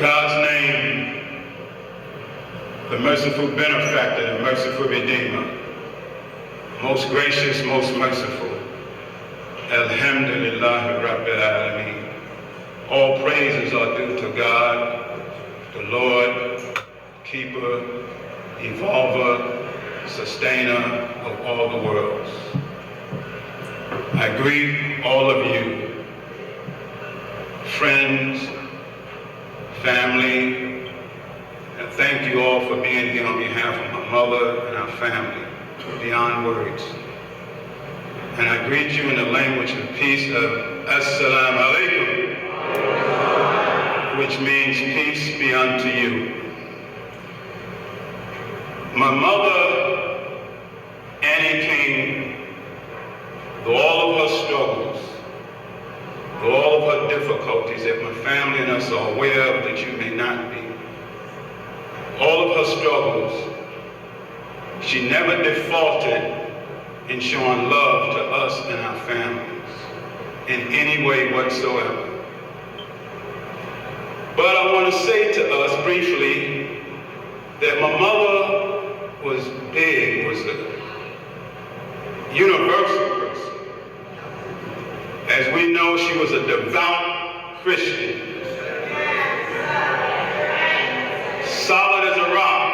God's name, the merciful benefactor, the merciful redeemer, most gracious, most merciful. Alhamdulillah Rabbil Alameen. All praises are due to God, the Lord, keeper, evolver, sustainer of all the worlds. I greet all of you, friends, family, and thank you all for being here on behalf of my mother and our family, beyond words. And I greet you in the language of peace of Assalamu alaikum, which means peace be unto you. My mother, Annie King, through all of her struggles, through all of her difficulties that my family and us are aware of that you may not be, all of her struggles, she never defaulted in showing love to us and our families in any way whatsoever. But I want to say to us briefly that my mother was big, was a universal person. As we know, she was a devout Christian, solid as a rock.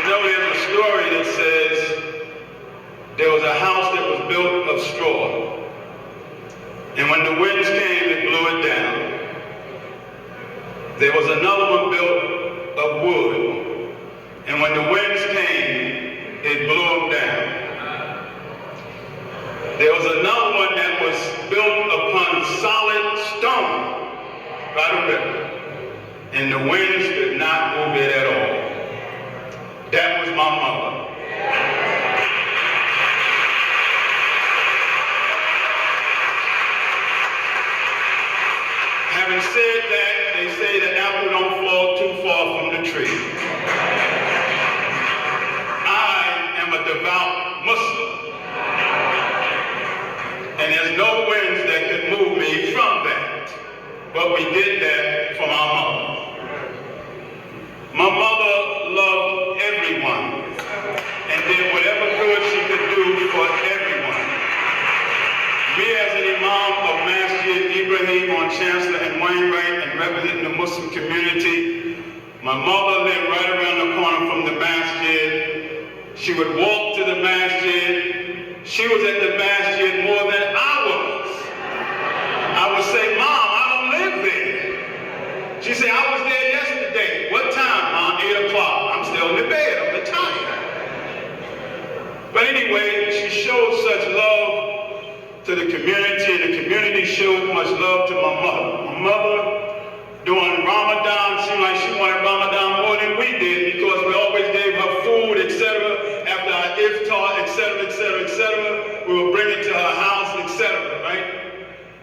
There's a story that says there was a house that was built of straw, and when the winds came, it blew it down. There was another one built of wood, and when the winds came, it blew them down. There was another one that was built upon solid stone by the river, and the winds did not move it at all. That was my mother. Having said that, they say the apple don't fall too far from the tree. I am a devout Muslim, and there's no winds that could move me from that. But we did that from our mother. My mother loved everyone and did whatever good she could do for everyone. Me as an imam of Masjid Ibrahim on Chancellor and Wainwright and representing the Muslim community, my mother lived right around the corner from the masjid. She would walk to the masjid. She was at the masjid more than I was. I would say, Mom, I don't live there. She said, I was there yesterday. What time, Mom? 8 o'clock. I'm still in the bed. I'm retired. But anyway, she showed such love to the community, and the community showed much love to my mother. My mother, during Ramadan, seemed like she wanted Ramadan more than we did because we always gave her food, etc. After our iftar, etc., etc., etc. We would bring it to her house, etc., right?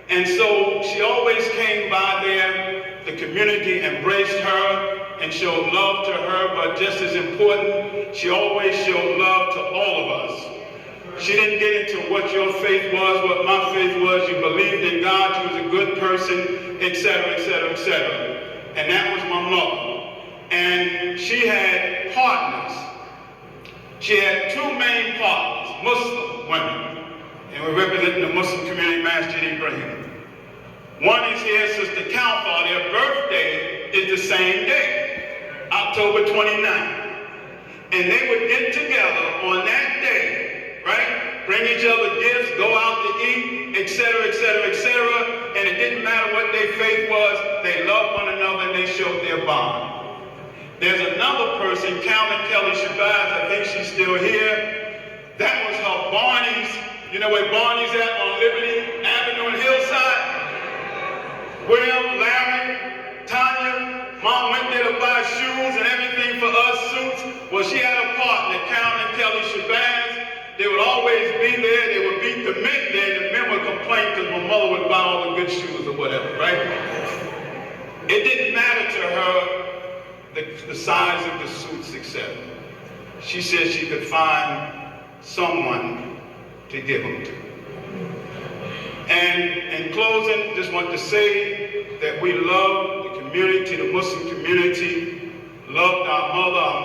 And so she always came by there. The community embraced her and showed love to her, but just as important, she always showed love to all of us. She didn't get into what your faith was, what my faith was. You believed in God, you was a good person, etc., etc., etc. And that was my mother. And she had partners. She had two main partners, Muslim women. And we represent the Muslim community, Masjid Ibrahim. One is here, Sister Kalfa. Their birthday is the same day, October 29th. And they would get together on that day, right? Bring each other gifts, go out to eat, etc., etc., etc. And it didn't matter what their faith was, they loved one another and they showed their bond. There's another person, Calvin Kelly Shabazz, I think she's still here. That was her Barney's. You know where Barney's at on Liberty Avenue and Hillside? William, Larry, Tanya, Mom went there to buy shoes and everything for us, suits. Well, she had a partner, Calvin Kelly Shabazz. They would always be there. They would beat the men there. The men would complain because my mother would buy all the good shoes or whatever, right? It didn't matter to her the size of the suits, etc. she said she could find someone to give them to. And in closing, just want to say that we love the community, the Muslim community, loved our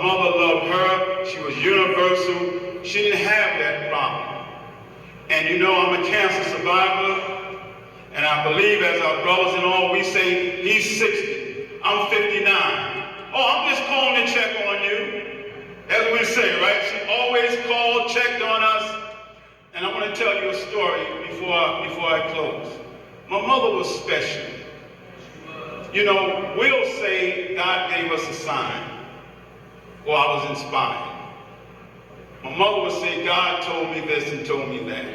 mother loved her, she was universal, she didn't have that problem. And you know, I'm a cancer survivor, and I believe as our brothers and all, we say, he's 60, I'm 59. Oh, I'm just calling to check on you, as we say, right? She always called, checked on us. And I want to tell you a story before I close. My mother was special. You know, we'll say God gave us a sign, or I was inspired. My mother would say, God told me this and told me that.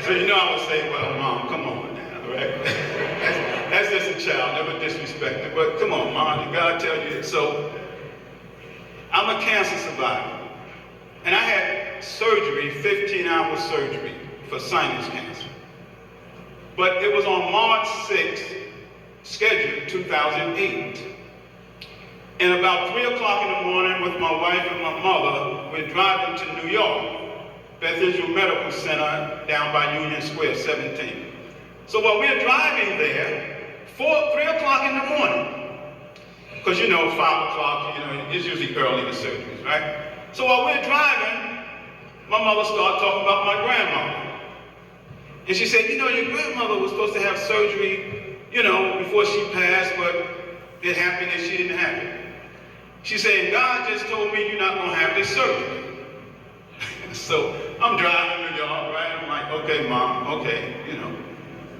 So you know I would say, well, Mom, come on now, right? That's just a child, never disrespect her. But come on, Mom, did God tell you that? So I'm a cancer survivor. And I had surgery, 15-hour surgery for sinus cancer. But it was on March 6th, scheduled 2008. And about 3 o'clock in the morning with my wife and my mother, we're driving to New York, Beth Israel Medical Center down by Union Square, 17. So while we're driving there, 3 o'clock in the morning, because you know, 5 o'clock, you know, it's usually early, the surgeries, right? So while we're driving, my mother started talking about my grandmother. And she said, you know, your grandmother was supposed to have surgery, you know, before she passed, but it happened and she didn't have it. She said, God just told me you're not going to have this surgery. So I'm driving to New York, right? I'm like, okay, Mom, okay, you know.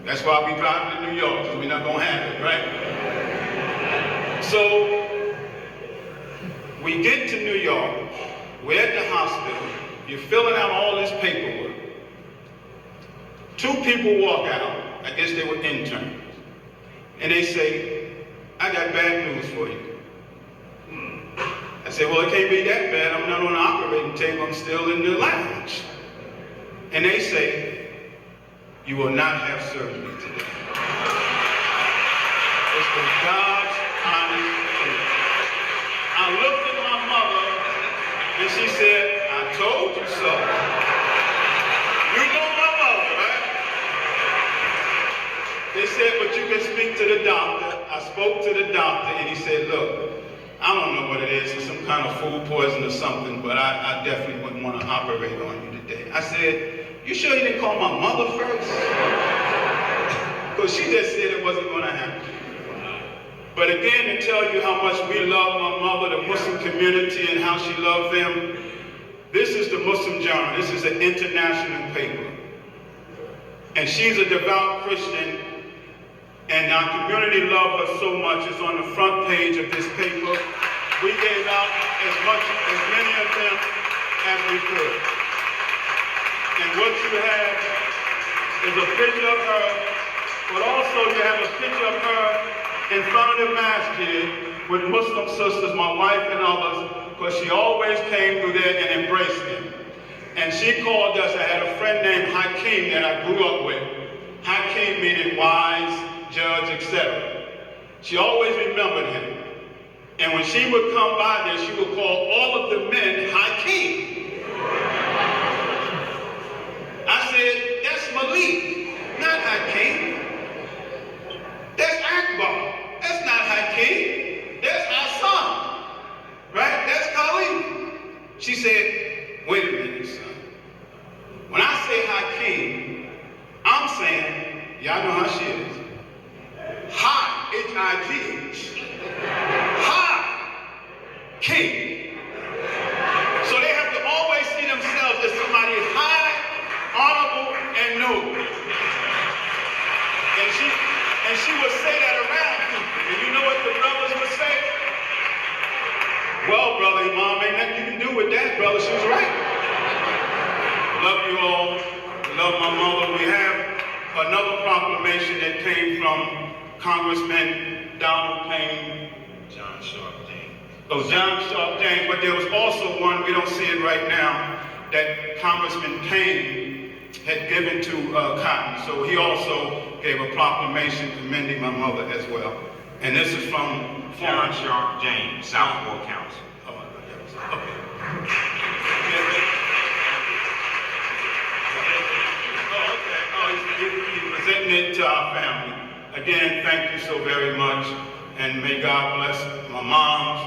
That's why we driving to New York, because we're not going to have it, right? So we get to New York. We're at the hospital, you're filling out all this paperwork. 2 people walk out, I guess they were interns, and they say, I got bad news for you. I said, well, it can't be that bad, I'm not on the operating table, I'm still in the lounge. And they say, you will not have surgery today. It's the God's honest truth. I looked at my mother, and she said, I told you so. You know my mother, right? They said, but you can speak to the doctor. I spoke to the doctor, and he said, look, I don't know what it is. It's some kind of food poison or something, but I definitely wouldn't want to operate on you today. I said, you sure you didn't call my mother first? Because she just said it wasn't going to happen. But again, to tell you how much we love my mother, the Muslim community, and how she loved them, this is the Muslim Journal. This is an international paper. And she's a devout Christian, and our community loved her so much. It's on the front page of this paper. We gave out as many of them as we could. And what you have is a picture of her, but also you have a picture of her in front of the masjid with Muslim sisters, my wife and others, because she always came through there and embraced them. And she called us. I had a friend named Hakeem that I grew up with. Hakeem meaning wise, judge, etc. She always remembered him. And when she would come by there, she would call all of the men Hakeem. I said, that's Malik, not Hakeem. That's Akbar. That's not Hakeem. That's Hassan. Right? That's Khalid. She said, wait a minute, son. When I say Hakeem, I'm saying, y'all know how she is. High, H-I-G-H. High, king. So they have to always see themselves as somebody high, honorable, and noble. And she would say that around people. And you know what the brothers would say? Well, brother, Mom, ain't nothing you can do with that, brother. She was right. Love you all. Love my mother. We have another proclamation that came from Congressman Donald Payne. John Sharp James. Oh, John Sharp James. But there was also one, we don't see it right now, that Congressman Payne had given to Cotton. So he also gave a proclamation commending my mother as well. And this is from John Sharp James, Southport Council. Okay. He's presenting it to our family. Again, thank you so very much, and may God bless my moms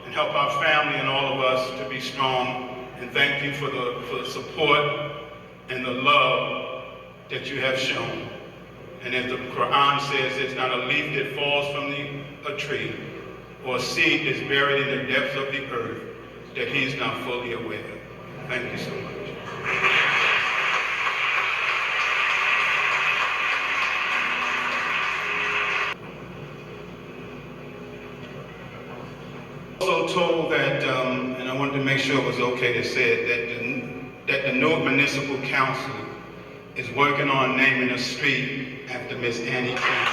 and help our family and all of us to be strong. And thank you for the support and the love that you have shown. And as the Quran says, it's not a leaf that falls from a tree or a seed that's buried in the depths of the earth that he's not fully aware of. Thank you so much. Also told that, and I wanted to make sure it was okay to say it, that the Newark Municipal Council is working on naming a street after Miss Annie King.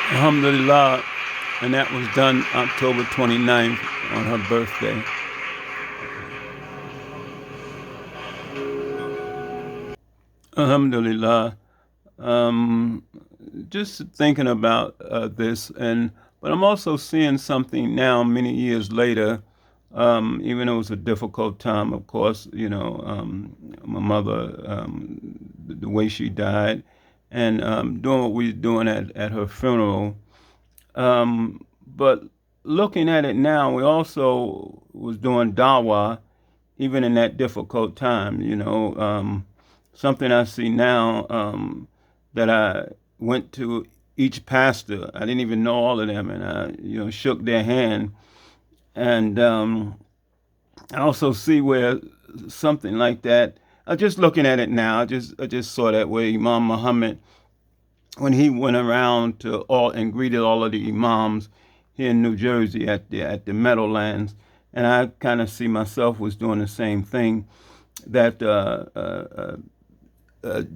Alhamdulillah, and that was done October 29th on her birthday. Alhamdulillah. Just thinking about this, but I'm also seeing something now, many years later. Even though it was a difficult time, of course, my mother, the way she died, and doing what we were doing at her funeral. But looking at it now, we also was doing dawah, even in that difficult time. Something I see now, that I went to each pastor. I didn't even know all of them, and I shook their hand. And I also see where something like that. Just looking at it now, I just saw that way Imam Muhammad, when he went around to all and greeted all of the imams here in New Jersey at the Meadowlands, and I kind of see myself was doing the same thing. That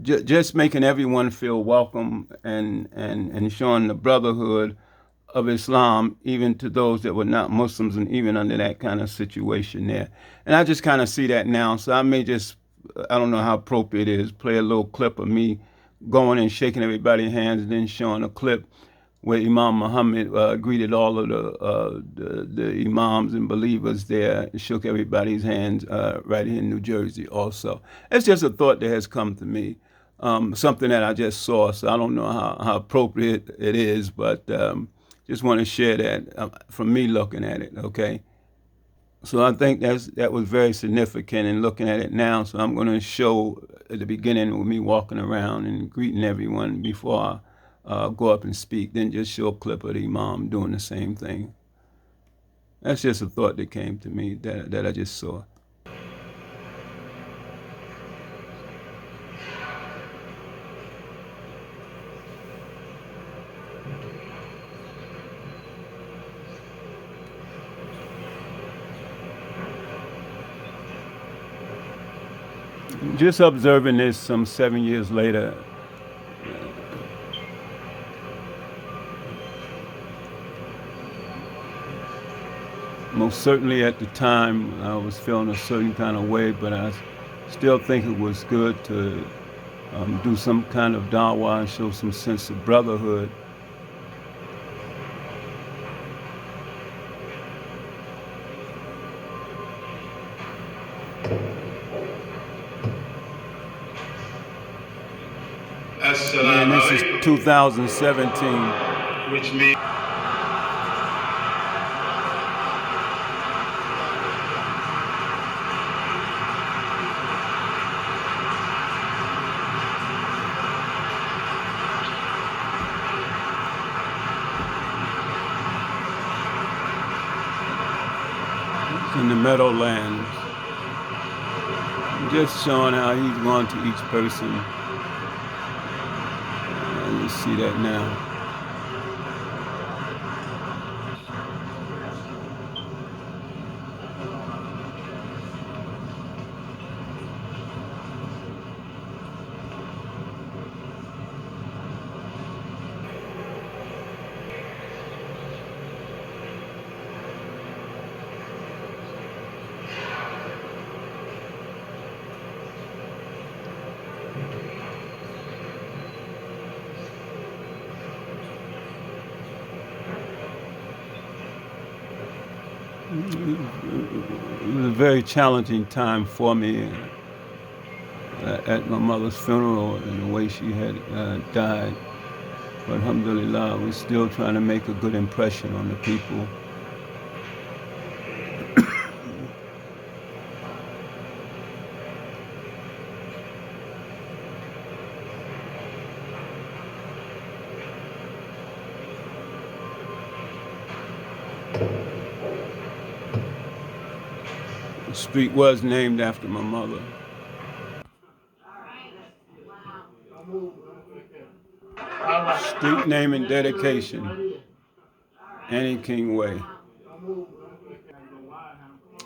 just making everyone feel welcome and showing the brotherhood of Islam, even to those that were not Muslims, and even under that kind of situation there. And I just kind of see that now. So I may just, I don't know how appropriate it is, play a little clip of me going and shaking everybody's hands, and then showing a clip where Imam Muhammad greeted all of the imams and believers there, and shook everybody's hands right here in New Jersey also. It's just a thought that has come to me, something that I just saw, so I don't know how appropriate it is, but just want to share that from me looking at it, okay? So I think that was very significant in looking at it now, so I'm going to show at the beginning with me walking around and greeting everyone before I go up and speak, then just show a clip of the imam doing the same thing. That's just a thought that came to me that I just saw. Just observing this some 7 years later, most certainly at the time I was feeling a certain kind of way, but I still think it was good to do some kind of dawah and show some sense of brotherhood. And this is 2017. Which means in the Meadowlands. Just showing how he's going to each person. You see that now. It was a very challenging time for me at my mother's funeral and the way she had died. But alhamdulillah, we're still trying to make a good impression on the people. The street was named after my mother. Street name and dedication, Annie King Way.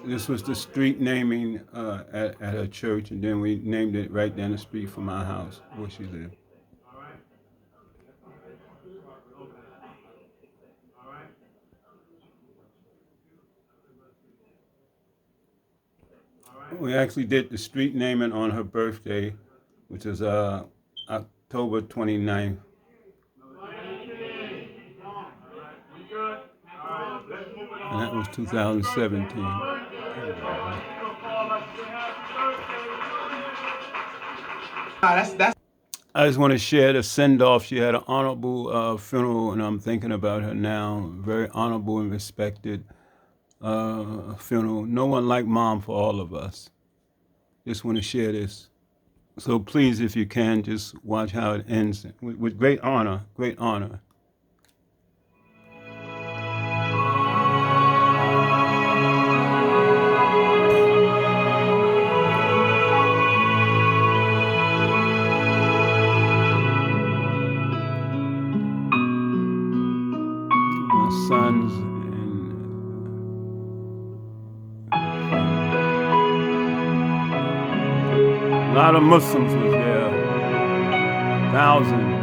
This was the street naming at her church, and then we named it right down the street from our house where she lived. We actually did the street naming on her birthday, which is October 29th. And that was 2017. I just want to share the send-off. She had an honorable funeral, and I'm thinking about her now. Very honorable and respected funeral. No one like Mom for all of us. Just want to share this. So please, if you can, just watch how it ends with great honor, great honor. My sons and a lot of Muslims was there, 1,000.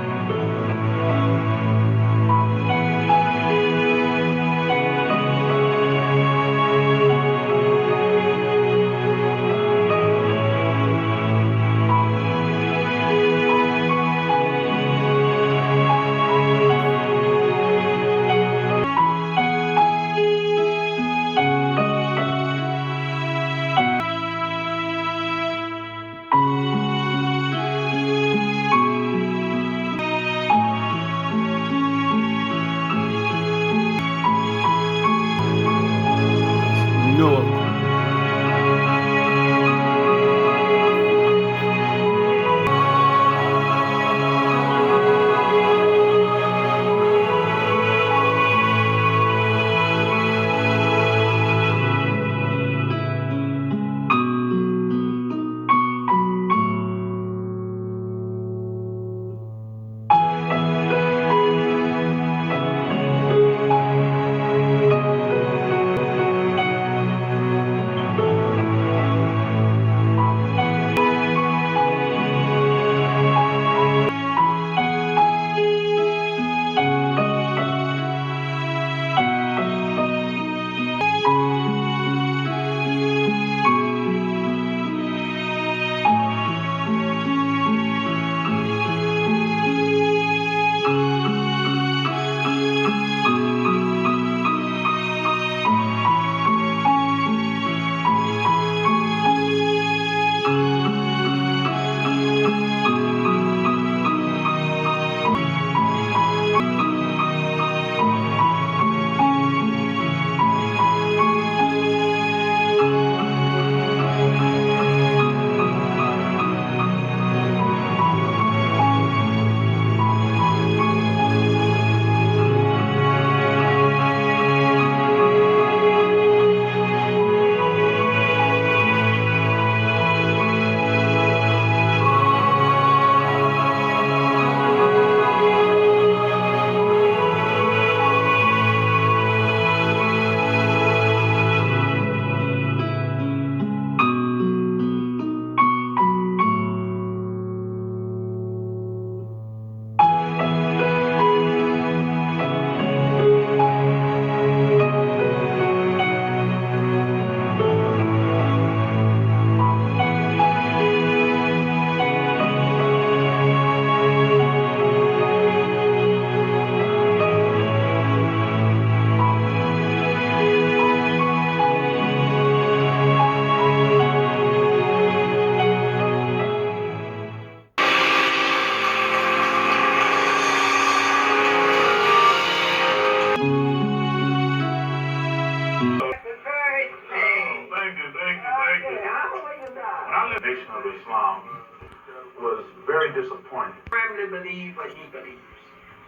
morning. Firmly believe what he believes.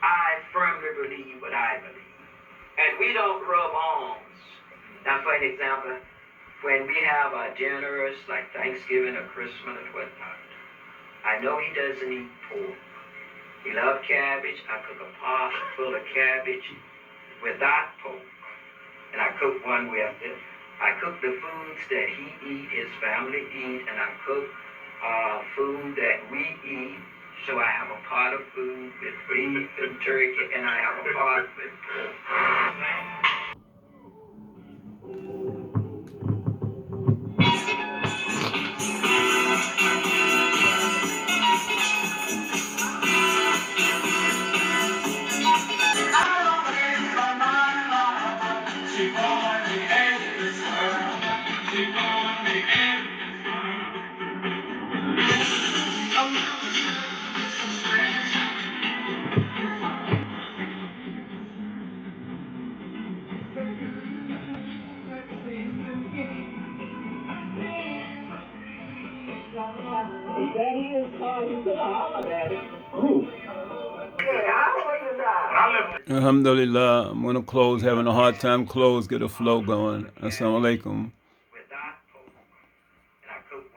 I firmly believe what I believe. And we don't rub arms. Now, for an example, when we have our dinners like Thanksgiving or Christmas or whatnot, I know he doesn't eat pork. He loves cabbage. I cook a pot full of cabbage without pork. And I cook one with it. I cook the foods that he eat, his family eat, and I cook food that we eat. So I have a pot of food with beef and turkey, and I have a pot with pork. Alhamdulillah, I'm going to close, having a hard time close, get a flow going. Assalamu alaikum.